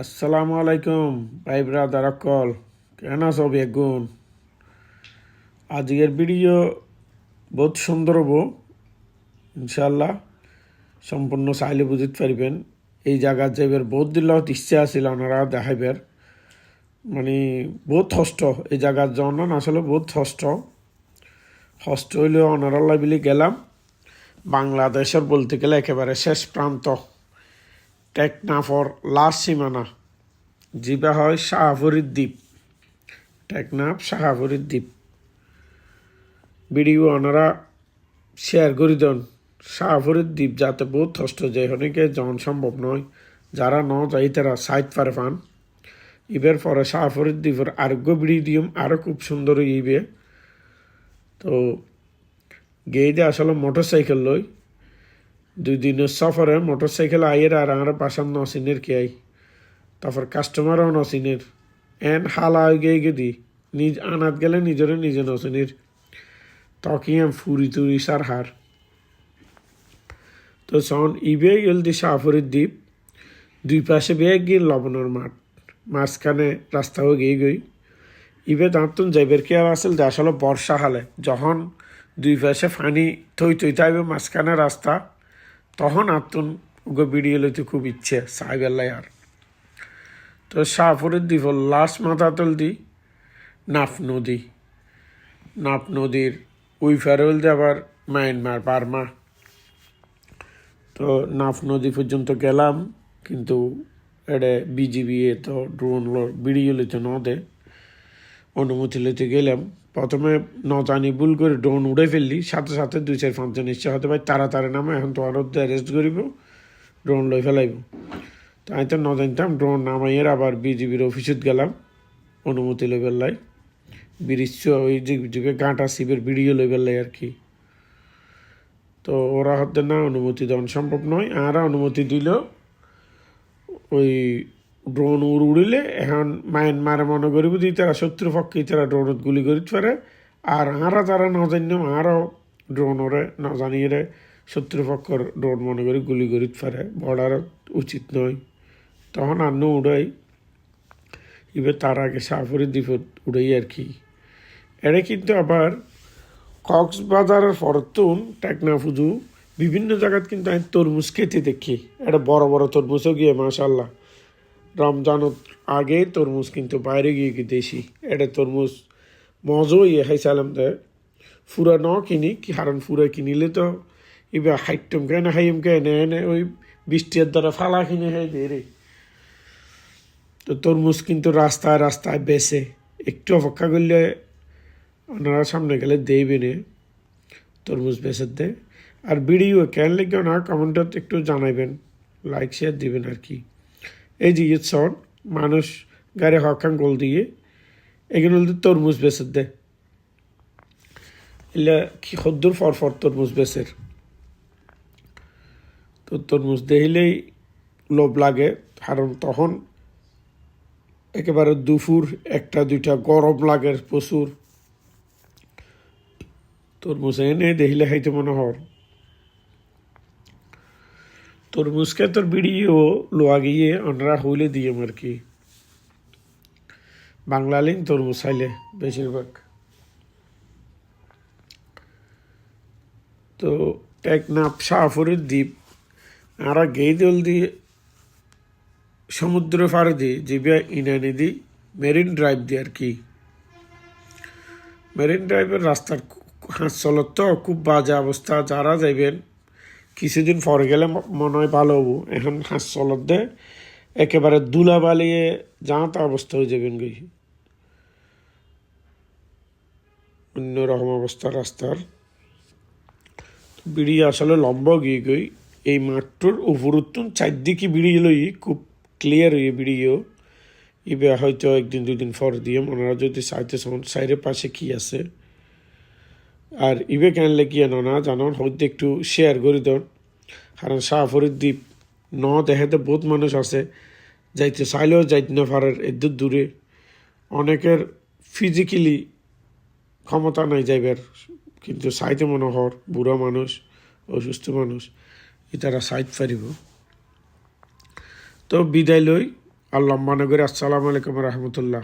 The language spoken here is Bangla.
আসসালামু আলাইকুম ভাই ব্রাদার অকল কেন আছো বেগুন। আজকের ভিডিও বহুত সুন্দর হবো ইনশাল্লাহ। সম্পূর্ণ চাইলে বুঝতে পারবেন। এই জায়গা যাইবার বহুত দিন ইচ্ছা আছিল ওনারা দেখাইবার, মানে বহুত কষ্ট এই জায়গার জন্য আসলে বহুত কষ্ট হইলেও ওনারা বিলি গেলাম। বাংলাদেশের বলতে গেলে একেবারে শেষ প্রান্ত, টেকনাফর লাস্ট সীমানা, জিবা হয় শাহপুরীর দ্বীপ, টেকনাফ শাহপুরীর দ্বীপ। ভিডিও ওনারা শেয়ার করে দেন। শাহপুরীর দ্বীপ যাতে বহুত কষ্ট যায়, অনেকে জন সম্ভব নয়, যারা ন যাই তারা সাইড পারে পান। ইবের পরে শাহপুরীর দ্বীপের আরোগ্য ভিডিও আরও খুব সুন্দর ইবে। তো গেইদে আসলে মোটর সাইকেল লই 2 দিনের সফরে মোটর সাইকেল আইয়ের আর আমার পাশান নসিনের কে আই, তারপর কাস্টমারও নসিনের এন হালা গিয়ে দি নিজ আনাত গেলে নিজরে নিজে নসিনের তকিয়াম ফুরি তুরি সার হার। তো সন ইবে গেল দি শাহপুরীর দ্বীপ, দুই পাশে বেগ গিয়ে লবণের মাঠ, মাঝখানে রাস্তাও গিয়ে গই। ইবে দাঁতুন যাইবের কি আর আসল যে আসলে বর্ষাকালে যখন দুই পাশে ফানি থই থাকবে মাঝখানে রাস্তা, তখন আতুন ওগো ভিডিও লইতে খুব ইচ্ছে সাইবেল্লাই আর। তো শাহপুরের দ্বীপ লাস্ট মাথা তুল দি নাফ নদীর ওই ফেরল দিয়ে আবার মায়ানমার বার্মা। তো নাফ নদী পর্যন্ত গেলাম, কিন্তু এডে বিজিবি তো ড্রোন ভিডিও লইতে ন দে, অনুমতি লইতে গেলাম। প্রথমে ন জানি ভুল করে ড্রোন উড়ে ফেললি, সাথে সাথে 2-4-5 জন ইচ্ছা হতে পারে তাড়াতাড়ি নামে, এখন তো আরও অ্যারেস্ট করিব, ড্রোন লই ফেলাইব। তো আমি তো ন জানতাম, ড্রোন নামাইয়ের আবার বিজিবির অফিসত গেলাম অনুমতি লই ফেললাই, ব্রিজ ওই যে গাঁটা শিবের ভিডিও লই ফেললাই আর কি। তো ওরা হতে না অনুমতি দেওয়া সম্ভব নয়, আর অনুমতি দিল ওই ড্রোন উড়িলে এখন মায়ানমারে মনে করিব যে তারা শত্রুপক্ষে তারা ড্রোনত গুলি করিত পারে, আর আরা তারা ন জানিম আরও ড্রোনরে ন জানিয়ে শত্রুপক্ষর ড্রোন মনে করি গুলি করিত পারে, বর্ডার উচিত নয়। তখন আর উড়াই এবার তার আগে শাহপুরের দ্বীপত উড়াই আর কি। এটা কিন্তু আবার কক্সবাজারের ফরতুন টেকনাফুজু বিভিন্ন জায়গাত কিন্তু আমি তরমুজ খেতে দেখি। এটা বড় বড় তরমুজও গিয়ে মাশাল্লাহ রমজানত আগে তরমুজ কিন্তু বাইরে গিয়ে কি দেশি এটা তরমুজ মজও ইয়ে খাইছিলাম। ফুরা ন কিনি কারণ ফুরা কিনিলে তো এবার হাইটম কেন হাইম কেন এনে ওই বৃষ্টির দ্বারা ফালা কিনে খাই দে রে। তো তরমুজ কিন্তু রাস্তায় রাস্তায় বেছে, একটু অপেক্ষা করলে ওনারা সামনে গেলে দেইবেনে তরমুজ বেচের দে। আর ভিডিও কেন লেগে না কমেন্টত একটু জানাইবেন, লাইক শেয়ার দিবেন আর কি। এই যে সন মানুষ গাড়ি হকান গোল দিয়ে এগুলো তরমুজ বেচের দে, এলে কি সদ্দুর ফর তরমুজ বেচের। তো তরমুজ দেখলেই লোভ লাগে, কারণ তখন একেবারে দুপুর 1-2টা গরম লাগে প্রচুর। তরমুজ এনে দেখলে খাইতে মনে হর। তরমুজকে তোর ভিডিও লোয়া গিয়ে ওনারা হইলে দিয়ে আর কি, বাংলালিং তরমুজ খাইলে বেশিরভাগ। তো টেকনাফ শাহপুরের দ্বীপ আমরা গেই দল দিয়ে সমুদ্র পাড়ে দিয়ে জিবিয়া ইনানি দি মেরিন ড্রাইভ দিয়ে আর কি। মেরিন ড্রাইভের রাস্তার হাঁস চলত তো খুব বাজে অবস্থা, যারা যাইবেন কিছুদিন পরে গেলে মনে হয় ভালো হবো। এখন হাঁস চলত দে একেবারে দুলা বালিয়ে যাওয়া অবস্থা হয়ে যাবেন গই, অন্যরকম অবস্থা রাস্তার। বিড়ি আসলে লম্বা গিয়ে গই এই মাঠটোর উপরুত্তুন চারদিকে বিড়ি লই খুব ক্লিয়ার হয়ে ভিডিও। ইবে হয়তো 1-2 দিন পর দিয়ে ওনারা যদি চাইতে চান সাইডের পাশে কি আছে। আর ইবে কেনলে কি না জানান হয়তো একটু শেয়ার করে দেন, কারণ শাহপুরের দ্বীপ ন দেখাতে বহুত মানুষ আছে, যাইতে চাইলেও যাইতে না পারার এদের দূরে, অনেকের ফিজিক্যালি ক্ষমতা নাই যাইবার, কিন্তু চাইতে মনে হর বুড়া মানুষ অসুস্থ মানুষ এটারা সাইড পারিব। তো বিদায় লই, আল্লাহ মনে করি। আসসালামু আলাইকুম রহমতুল্লাহ।